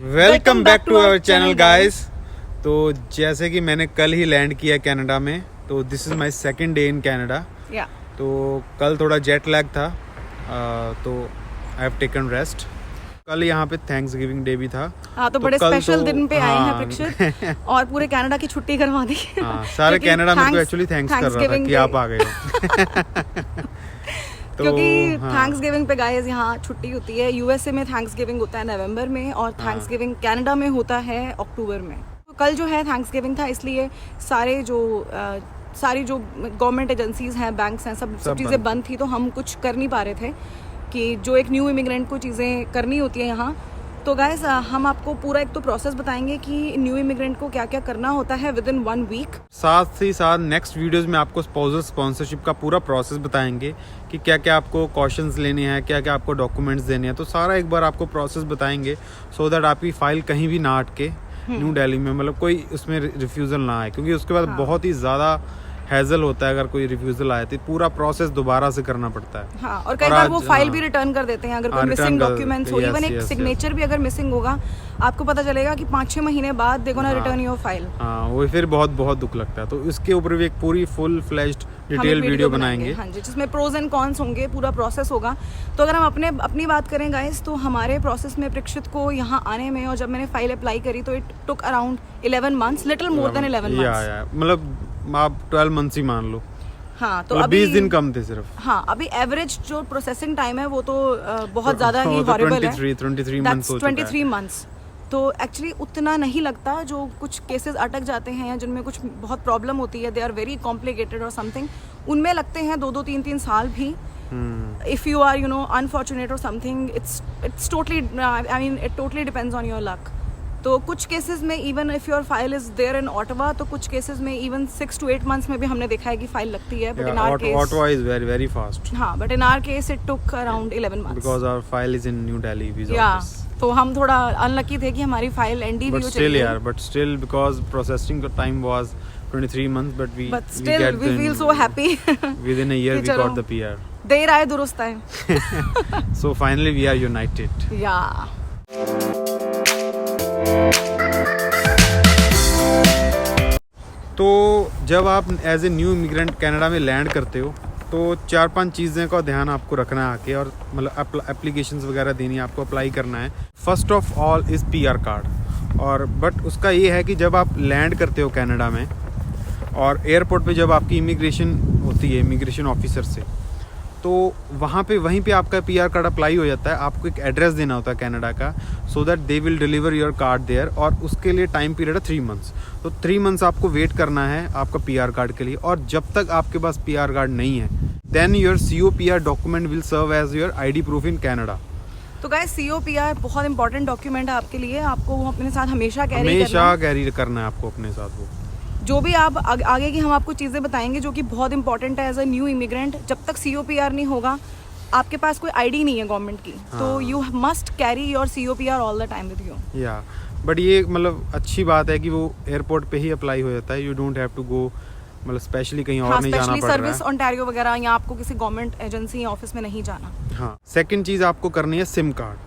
Welcome back to our channel guys. तो जैसे कि मैंने कल ही लैंड किया कनाडा में, तो this is my second day in Canada. तो कल थोड़ा जेट लैग था, तो आई हैव टेकन रेस्ट। कल यहाँ पे थैंक्स गिविंग डे भी था। हाँ, तो बड़े स्पेशल दिन पे आए हैं परीक्षित, और पूरे कनाडा की छुट्टी करवा दी। सारे कनाडा मेरे को एक्चुअली थैंक्स कर रहा था कि आप आ गए हो। क्योंकि थैंक्स गिविंग पे गाइस यहाँ छुट्टी होती है। यूएसए में थैंक्स गिविंग होता है नवंबर में, और थैंक्स गिविंग कनाडा में होता है अक्टूबर में। तो कल जो है थैंक्स गिविंग था, इसलिए सारी जो गवर्नमेंट एजेंसीज हैं, बैंक्स हैं, सब चीज़ें बंद थी। तो हम कुछ कर नहीं पा रहे थे कि जो एक न्यू इमिग्रेंट को चीज़ें करनी होती है यहाँ। तो गाइस हम आपको पूरा एक तो प्रोसेस बताएंगे कि न्यू इमिग्रेंट को क्या क्या करना होता है विद इन 1 वीक। साथ ही साथ नेक्स्ट वीडियोस में आपको स्पॉन्सर स्पॉन्सरशिप का पूरा प्रोसेस बताएंगे कि क्या क्या आपको कॉशंस लेने हैं, क्या क्या आपको डॉक्यूमेंट्स देने हैं। तो सारा एक बार आपको प्रोसेस बताएंगे, सो दैट आपकी फाइल कहीं भी ना अटके न्यू दिल्ली में, मतलब कोई उसमें रिफ्यूज़ल ना आए, क्योंकि उसके बाद बहुत ही ज़्यादा हैजल होता है। अगर कोई रिफ्यूजल आए तो पूरा प्रोसेस दोबारा से करना पड़ता है। हाँ, और कई बार वो फाइल भी रिटर्न कर देते हैं अगर कोई मिसिंग डॉक्यूमेंट्स हो। इवन एक सिग्नेचर भी अगर मिसिंग होगा, आपको पता चलेगा कि 5-6 महीने बाद देखो ना रिटर्न योर फाइल। हाँ, वो फिर बहुत दुख लगता है। तो इसके ऊपर भी एक पूरी फुल फ्लेज्ड डिटेल वीडियो बनाएंगे। हाँ जी, जिसमें प्रोज एंड कॉन्स होंगे, पूरा प्रोसेस होगा। तो अगर हम अपनी बात करें गाइस, तो हमारे प्रोसेस में परीक्षित को यहाँ आने में, और जब मैंने फाइल अप्लाई करी तो it took around 11 months, little more than 11 months. मतलब आप 12 मंथ्स ही मान लो। हाँ, तो मतलब अभी 20 दिन कम थे सिर्फ। हाँ, अभी एवरेज जो प्रोसेसिंग टाइम है वो तो बहुत ज्यादा ही हॉरिबल है। 23 मंथ्स। तो एक्चुअली उतना नहीं लगता। जो कुछ केसेस अटक जाते हैं या जिनमें कुछ बहुत प्रॉब्लम होती है, दे आर वेरी कॉम्प्लिकेटेड और समथिंग, उनमें लगते हैं 2-2, 3-3 साल भी। इफ यू आर अनफॉर्चुनेट और something, it's totally, I mean it totally depends on your luck. तो कुछ केसेस में even if your file is there in Ottawa, तो कुछ केसेस में इवन 6 to 8 मंथ्स में भी हमने देखा है कि फाइल लगती है। But in our case Ottawa is very fast. हाँ, but in our case it took around 11 months because our file is in New Delhi visa office. तो हम थोड़ा अनलकी थे कि हमारी फाइल एनडीवीओ चली गई। But still because processing time was 23 months, but we feel so happy. Within a year we got the PR. देर आए दुरुस्त आए। So finally we are united. Yeah. तो जब आप as a new immigrant Canada में land करते हो, तो 4-5 चीज़ें का ध्यान आपको रखना है आके, और मतलब एप्लीकेशंस वगैरह देनी है, आपको अप्लाई करना है। First of all is PR card. और बट उसका ये है कि जब आप लैंड करते हो कनाडा में, और एयरपोर्ट पे जब आपकी इमिग्रेशन होती है इमिग्रेशन ऑफिसर से, तो वहीं पे आपका PR कार्ड अप्लाई हो जाता है। आपको एक एड्रेस देना होता है कनाडा का, so that they will deliver your card there, और उसके लिए टाइम पीरियड है 3 मंथ्स। तो 3 मंथ्स आपको वेट करना है आपका PR कार्ड के लिए। और जब तक आपके पास PR कार्ड नहीं है, then your COPR document will serve as your ID proof in Canada. तो गाइस, COPR बहुत इंपॉर्टेंट डॉक्यूमेंट है आपके लिए। आपको वो अपने साथ हमेशा कैरी करना है आपको अपने साथ। वो जो भी आप आगे की हम आपको चीज़ें बताएंगे जो कि बहुत इंपॉर्टेंट है एज अ न्यू इमिग्रेंट। जब तक COPR नहीं होगा, आपके पास कोई ID नहीं है गवर्नमेंट की, तो you must carry your COPR all the time with you. या बट ये मतलब अच्छी बात है कि वो एयरपोर्ट पे ही अप्लाई हो जाता है। You don't have to go, मतलब स्पेशली कहीं और नहीं जाना पड़ रहा है। सर्विस ओंटारियो वगैरह, या आपको किसी गवर्नमेंट एजेंसी या ऑफिस में नहीं जाना। हाँ, सेकंड चीज़ आपको करनी है सिम कार्ड,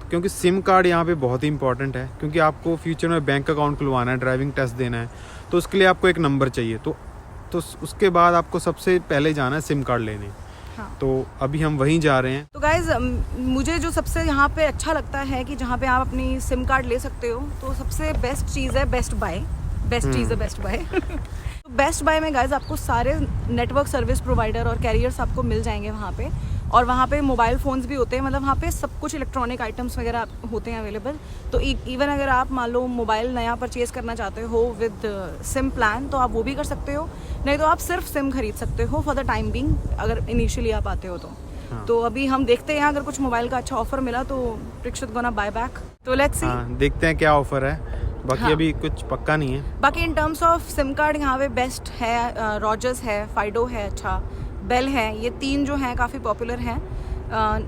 क्योंकि सिम कार्ड यहाँ पे बहुत ही इंपॉर्टेंट है। क्योंकि आपको फ्यूचर में बैंक अकाउंट खुलवाना है, ड्राइविंग टेस्ट देना है, तो उसके लिए आपको एक नंबर चाहिए। तो उसके बाद आपको सबसे पहले जाना है सिम कार्ड लेने। हाँ। तो अभी हम वहीं जा रहे हैं। तो गाइज, मुझे जो सबसे यहाँ पे अच्छा लगता है कि जहाँ पे आप अपनी सिम कार्ड ले सकते हो, तो सबसे बेस्ट चीज़ है बेस्ट बाय। तो बेस्ट बाय में गाइज आपको सारे नेटवर्क सर्विस प्रोवाइडर और कैरियर्स आपको मिल जाएंगे वहाँ पे। और वहाँ पे मोबाइल फ़ोन्स भी होते हैं, मतलब वहाँ पे सब कुछ इलेक्ट्रॉनिक आइटम्स वगैरह होते हैं अवेलेबल। तो इवन अगर आप मान लो मोबाइल नया परचेज़ करना चाहते हो विद सिम प्लान, तो आप वो भी कर सकते हो। नहीं तो आप सिर्फ सिम खरीद सकते हो फॉर द टाइम बिंग, अगर इनिशियली आप आते हो तो। हाँ। तो अभी हम देखते हैं, अगर कुछ मोबाइल का अच्छा ऑफर मिला तो परीक्षित गोना बाय बैक। तो लेट्स सी, देखते हैं क्या ऑफर है। बाकी हाँ। अभी कुछ पक्का नहीं है। बाकी in terms of SIM card यहाँ पे बेस्ट है, रॉजर्स है, फाइडो है, अच्छा बेल है। ये 3 जो हैं काफ़ी पॉपुलर हैं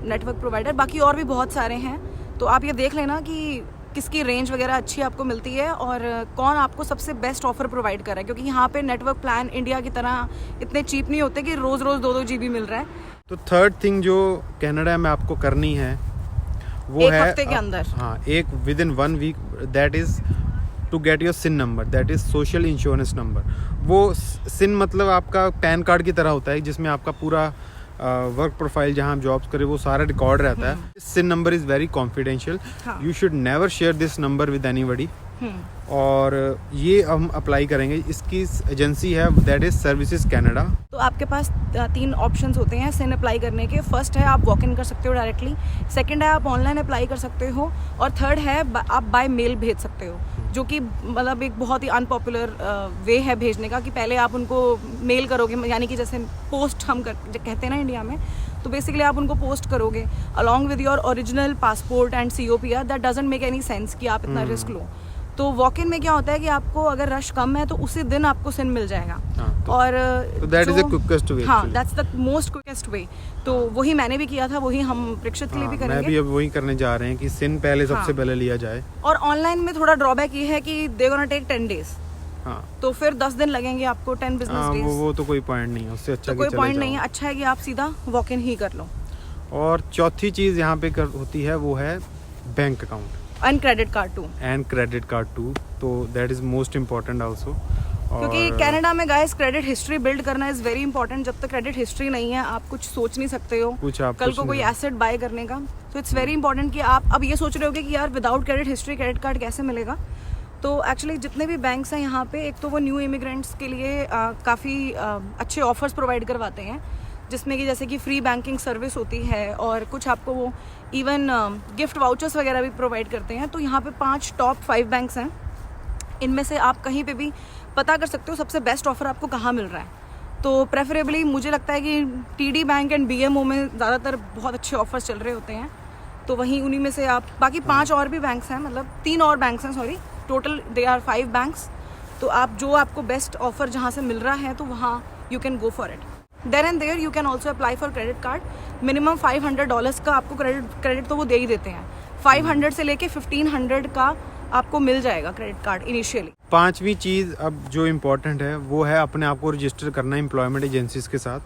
नेटवर्क प्रोवाइडर। बाकी और भी बहुत सारे हैं, तो आप ये देख लेना कि किसकी रेंज वगैरह अच्छी आपको मिलती है और कौन आपको सबसे बेस्ट ऑफर प्रोवाइड कर रहा है। क्योंकि यहाँ पे नेटवर्क प्लान इंडिया की तरह इतने चीप नहीं होते कि रोज़ 2-2 GB मिल रहा है। तो थर्ड थिंग जो कनाडा में आपको करनी है, वो एक है हफ्ते के अंदर। हाँ, एक within 1 week, that is to get your SIN number, that is social insurance number. वो सिन मतलब आपका पैन कार्ड की तरह होता है, जिसमें आपका पूरा वर्क प्रोफाइल जहाँ आप जॉब्स करें वो सारा रिकॉर्ड रहता है। SIN number is very confidential, you should never share this number with anybody. और ये हम अप्लाई करेंगे, इसकी एजेंसी है दैट इज सर्विसेज कनाडा। तो आपके पास 3 ऑप्शंस होते हैं सिन अप्लाई करने के। फर्स्ट है आप वॉक इन कर सकते हो डायरेक्टली, सेकंड है आप ऑनलाइन अप्लाई कर सकते हो, और थर्ड है आप बाय मेल भेज सकते हो, जो कि मतलब एक बहुत ही अनपॉपुलर वे है भेजने का, कि पहले आप उनको मेल करोगे, यानी कि जैसे पोस्ट हम कहते हैं ना इंडिया में, तो बेसिकली आप उनको पोस्ट करोगे along with your original passport and COPR। That doesn't make any sense कि आप इतना रिस्क लो। तो वॉक इन में क्या होता है कि आपको अगर रश कम है तो उसी दिन आपको सिन मिल जाएगा। और that is the quickest way. हाँ, that's the most quickest way. तो वही मैंने भी किया था, वही हम प्रेक्षित के लिए भी करेंगे। मैं भी अब वही करने जा रहे हैं कि सिन पहले सबसे पहले लिया जाए। और ऑनलाइन में थोड़ा ड्रॉबैक ये है कि दे गोना टेक 10 days। हाँ, तो फिर 10 दिन लगेंगे आपको, 10 बिजनेस डेज। वो तो कोई पॉइंट नहीं है, उससे अच्छा तो कोई पॉइंट नहीं है, अच्छा है कि आप सीधा वॉक इन ही कर लो। और चौथी चीज यहाँ पे होती है वो है bank account and credit card too. तो that is most important also, क्योंकि कनाडा में गाइस क्रेडिट हिस्ट्री बिल्ड करना इज वेरी इंपॉर्टेंट। जब तक क्रेडिट हिस्ट्री नहीं है आप कुछ सोच नहीं सकते हो कल को कोई एसेट बाय करने का। तो इट्स वेरी इंपॉर्टेंट कि आप अब ये सोच रहे होगे कि यार without credit history credit card कैसे मिलेगा। तो एक्चुअली जितने भी बैंक्स हैं यहाँ पे, एक तो वो न्यू इमिग्रेंट्स के लिए काफ़ी अच्छे ऑफर्स प्रोवाइड करवाते हैं, जिसमें कि जैसे कि फ्री बैंकिंग सर्विस होती है, और कुछ आपको वो इवन गिफ्ट वाउचर्स वगैरह भी प्रोवाइड करते हैं। तो यहाँ पे 5 टॉप 5 बैंक्स हैं, इनमें से आप कहीं पे भी पता कर सकते हो सबसे बेस्ट ऑफर आपको कहाँ मिल रहा है। तो प्रेफरेबली मुझे लगता है कि TD बैंक एंड BMO में ज़्यादातर बहुत अच्छे ऑफर्स चल रहे होते हैं, तो वहीं उन्हीं में से आप, बाकी 5 और भी बैंक्स हैं, मतलब 3 और बैंक्स हैं, sorry, total they are 5 banks. तो आप जो आपको बेस्ट ऑफर जहाँ से मिल रहा है तो वहाँ you can go for it. There and there you can also apply for credit card. Minimum $500 का आपको क्रेडिट तो वो दे ही देते हैं। 500 से लेके 1500 का आपको मिल जाएगा क्रेडिट कार्ड इनिशियली। 5वीं चीज़ अब जो इम्पोर्टेंट है वो है अपने आप को रजिस्टर करना एम्प्लॉयमेंट एजेंसीज के साथ,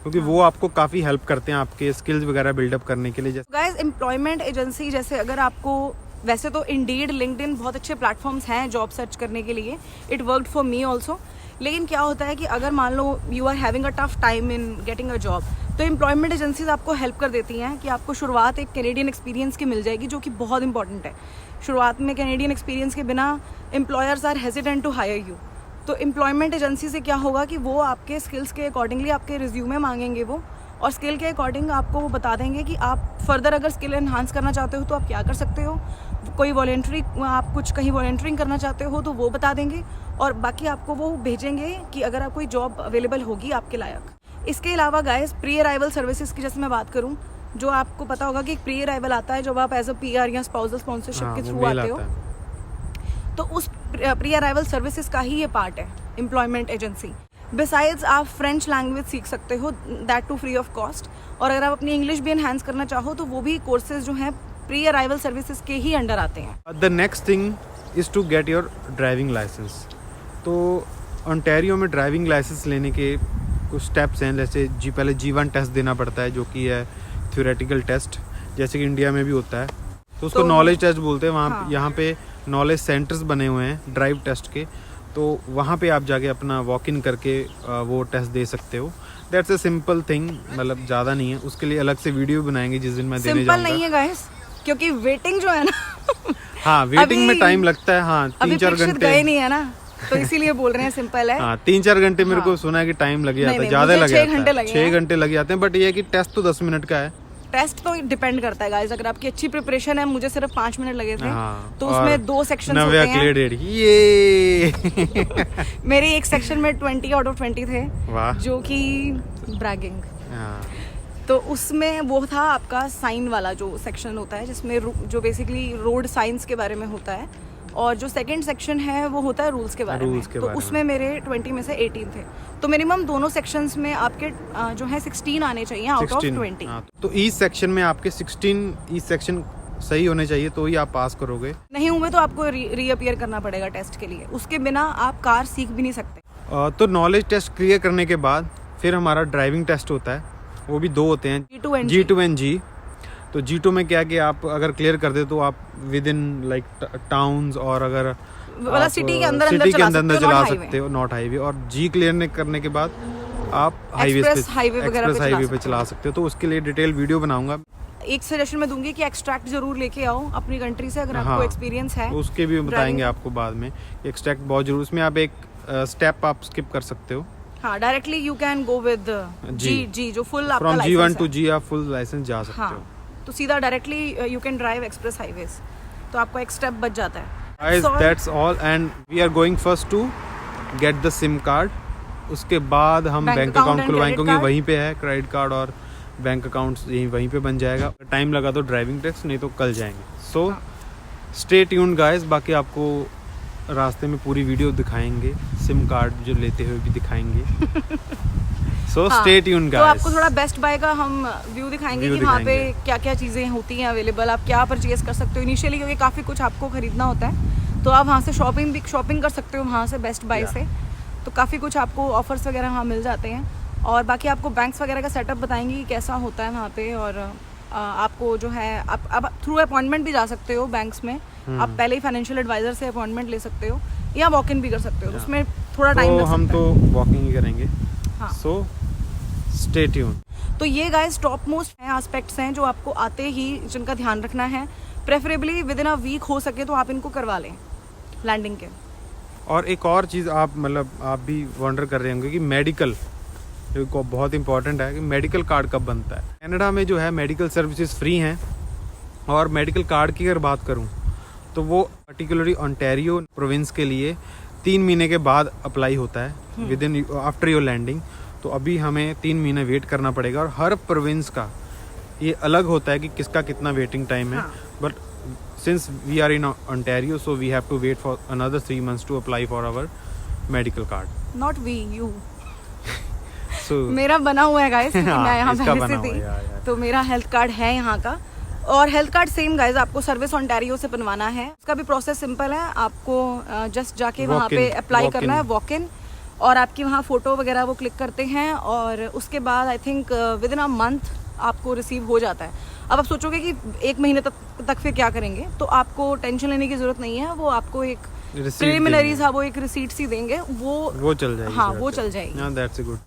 क्योंकि वो आपको काफ़ी हेल्प करते हैं आपके स्किल्स वगैरह बिल्डअप करने के लिए। जैसे गाइस एम्प्लॉयमेंट एजेंसी, जैसे अगर आपको, वैसे तो इंडीड, लिंक्डइन बहुत अच्छे प्लेटफॉर्म्स हैं जॉब सर्च करने के लिए, it worked for me also. लेकिन क्या होता है कि अगर मान लो you are having a tough time in getting a job, तो एम्प्लॉयमेंट एजेंसीज आपको हेल्प कर देती हैं कि आपको शुरुआत एक कैनेडियन एक्सपीरियंस की मिल जाएगी, जो कि बहुत इंपॉर्टेंट है। शुरुआत में कैनेडियन एक्सपीरियंस के बिना employers are hesitant to hire you. तो एम्प्लॉयमेंट एजेंसी से क्या होगा कि वो आपके स्किल्स के अकॉर्डिंगली आपके रिज्यूमे मांगेंगे वो, और स्किल के अकॉर्डिंग आपको वो बता देंगे कि आप फर्दर अगर स्किल एनहांस करना चाहते हो तो आप क्या कर सकते हो। कोई वॉलेंट्री, आप कुछ कहीं वॉलेंटरिंग करना चाहते हो तो वो बता देंगे, और बाकी आपको वो भेजेंगे कि अगर आप कोई जॉब अवेलेबल होगी आपके लायक। इसके अलावा गाइस प्री अराइवल सर्विसेज की जैसे मैं बात करूं, जो आपको पता होगा कि एक प्री अराइवल आता है जब आप एज अ PR या स्पाउसल स्पॉन्सरशिप के थ्रू आते हो, तो उस प्री अराइवल सर्विसेज का ही ये पार्ट है एम्प्लॉयमेंट एजेंसी। बिसाइड्स आप फ्रेंच लैंग्वेज सीख सकते हो, that too free of cost, और अगर आप अपनी इंग्लिश भी एनहांस करना चाहो तो वो भी कोर्सेज जो हैं प्री अराइवल सर्विसेज के ही अंडर आते हैं। The next thing is to get your driving licence. तो ओंटारियो में ड्राइविंग लाइसेंस लेने के कुछ स्टेप्स हैं, जैसे पहले G1 टेस्ट देना पड़ता है, जो कि है थ्योरेटिकल टेस्ट, जैसे कि इंडिया में भी होता है, तो उसको नॉलेज टेस्ट बोलते हैं। वहाँ हाँ। यहाँ पे नॉलेज सेंटर्स बने हुए हैं ड्राइव टेस्ट के, तो वहाँ पे आप जाके अपना वॉक इन करके वो टेस्ट दे सकते हो। दैट्स अ सिंपल थिंग, मतलब ज़्यादा नहीं है। उसके लिए अलग से वीडियो बनाएंगे जिस दिन मैं देने जाऊँगा। सिंपल नहीं है गाइस, क्योंकि वेटिंग जो है ना हाँ, वेटिंग में टाइम लगता है। हाँ, 3-4 घंटे गए नहीं है ना, तो इसीलिए बोल रहे हैं सिंपल है। हाँ, 3-4 घंटे मेरे को सुना है कि टाइम लग जाता है, ज़्यादा लग जाता है, 6 घंटे लग जाते हैं। बट ये है कि टेस्ट तो 10 मिनट का है। टेस्ट तो डिपेंड करता है गाइस, अगर आपकी अच्छी प्रिपरेशन है, मुझे सिर्फ 5 मिनट लगे थे। तो उसमें 2 सेक्शन होते हैं। ये मेरी एक सेक्शन में 20 आउट ऑफ 20 थे, जो कि ब्रैगिंग। तो उसमें वो था आपका साइन वाला जो सेक्शन होता है, जिसमें जो बेसिकली रोड साइंस के बारे में होता है, और जो सेकंड सेक्शन है वो होता है रूल्स के बारे में। तो उसमें मेरे 20 में से 18 थे। तो मिनिमम दोनों सेक्शंस में आपके जो है 16 आने चाहिए आउट ऑफ 20। तो ईच सेक्शन में आपके 16 ईच सेक्शन सही होने चाहिए, तो ही आप पास करोगे। नहीं हुए तो आपको रीअपियर करना पड़ेगा टेस्ट के लिए, उसके बिना आप कार सीख भी नहीं सकते। तो नॉलेज टेस्ट क्लियर करने के बाद फिर हमारा ड्राइविंग टेस्ट होता है, वो भी 2 होते हैं, G2 and G। तो G2 में क्या है कि आप अगर क्लियर कर दे तो आप विद इन लाइक टाउन्स और अगर मतलब सिटी के अंदर चला सकते हो, नॉट हाईवे। और G क्लियर करने के बाद आप एक्सप्रेस हाईवे पे चला सकते हो। तो उसके लिए डिटेल वीडियो बनाऊंगा। एक सजेशन मैं दूंगी कि एक्सट्रैक्ट जरूर लेके आओ अपनी कंट्री से, अगर आपको एक्सपीरियंस है। उसके भी बताएंगे आपको बाद में। एक्सट्रैक्ट बहुत जरूर, उसमें आप एक स्टेप आप स्किप कर सकते हो। हाँ, directly you can go with G जो फुल आपका from licence G1 to G आप फुल लाइसेंस जा सकते हो। तो सीधा directly you can drive express highways, तो आपको एक स्टेप बच जाता है। Guys, that's all and we are going first to get the SIM card। उसके बाद हम बैंक अकाउंट खुलवाएंगे क्योंकि वहीं पे है क्रेडिट कार्ड और बैंक अकाउंट वहीं पे बन जाएगा। टाइम लगा तो ड्राइविंग टेस्ट, नहीं तो कल जाएंगे। सो स्टे ट्यून्ड गाइस, बाकी आपको रास्ते में पूरी वीडियो दिखाएंगे, सिम कार्ड जो लेते हुए भी दिखाएंगे। So stay tuned guys. तो आपको थोड़ा बेस्ट बाय का हम व्यू दिखाएंगे कि वहाँ पे क्या क्या चीज़ें होती हैं अवेलेबल, आप क्या परचेज कर सकते हो इनिशियली, क्योंकि काफ़ी कुछ आपको खरीदना होता है। तो आप वहाँ से शॉपिंग कर सकते हो वहाँ से बेस्ट बाय से। तो काफ़ी कुछ आपको ऑफर्स वगैरह वहाँ मिल जाते हैं। और बाकी आपको बैंक्स वगैरह का सेटअप बताएंगे कि कैसा होता है वहाँ पे। और आपको जो है आप थ्रू अपॉइंटमेंट भी जा सकते हो बैंक्स में। आप पहले ही फाइनेंशियल एडवाइजर से अपॉइंटमेंट ले सकते हो या वॉक इन भी कर सकते हो। तो उसमें थोड़ा टाइम लग सकता है। हम तो वॉकिंग ही करेंगे। So stay tuned. तो ये गाइस टॉप मोस्ट एस्पेक्ट्स हैं जो आपको आते ही जिनका ध्यान रखना है। Preferably within a week हो सके तो आप इनको करवा लें लैंडिंग के। और एक और चीज़ आप आप भी वंडर कर रहे होंगे कि मेडिकल जो बहुत इंपॉर्टेंट है कि मेडिकल कार्ड कब बनता है। कनाडा में जो है मेडिकल सर्विसेज फ्री हैं। और मेडिकल कार्ड की अगर बात करूं तो वो पर्टिकुलरली ओंटारियो प्रोविंस के लिए 3 महीने के बाद अप्लाई होता है within after your landing. तो अभी हमें 3 महीने वेट करना पड़ेगा। और हर प्रोविंस का ये अलग होता है कि किसका कितना वेटिंग टाइम है। But since we are in Ontario so we have to wait for another 3 months to apply for our medical card. Not we, you. मेरा बना हुआ है गाइस, क्योंकि मैं यहाँ पहले से थी। तो मेरा हेल्थ कार्ड है यहाँ का। और हेल्थ कार्ड सेम गाइस आपको सर्विस ओंटारियो से बनवाना है। इसका भी प्रोसेस सिंपल है। आपको जस्ट जाके वहाँ पे अप्लाई करना है, वॉक इन। और आपकी वहाँ फ़ोटो वगैरह वो क्लिक करते हैं और उसके बाद I think with in a month आपको रिसीव हो जाता है। अब आप सोचोगे कि 1 महीने तक फिर क्या करेंगे, तो आपको टेंशन लेने की ज़रूरत नहीं है। वो आपको एक प्रिलिमिनरी सा वो एक रिसीट सी देंगे, वो चल जाएगी। हाँ, वो चल जाएगी। That's good.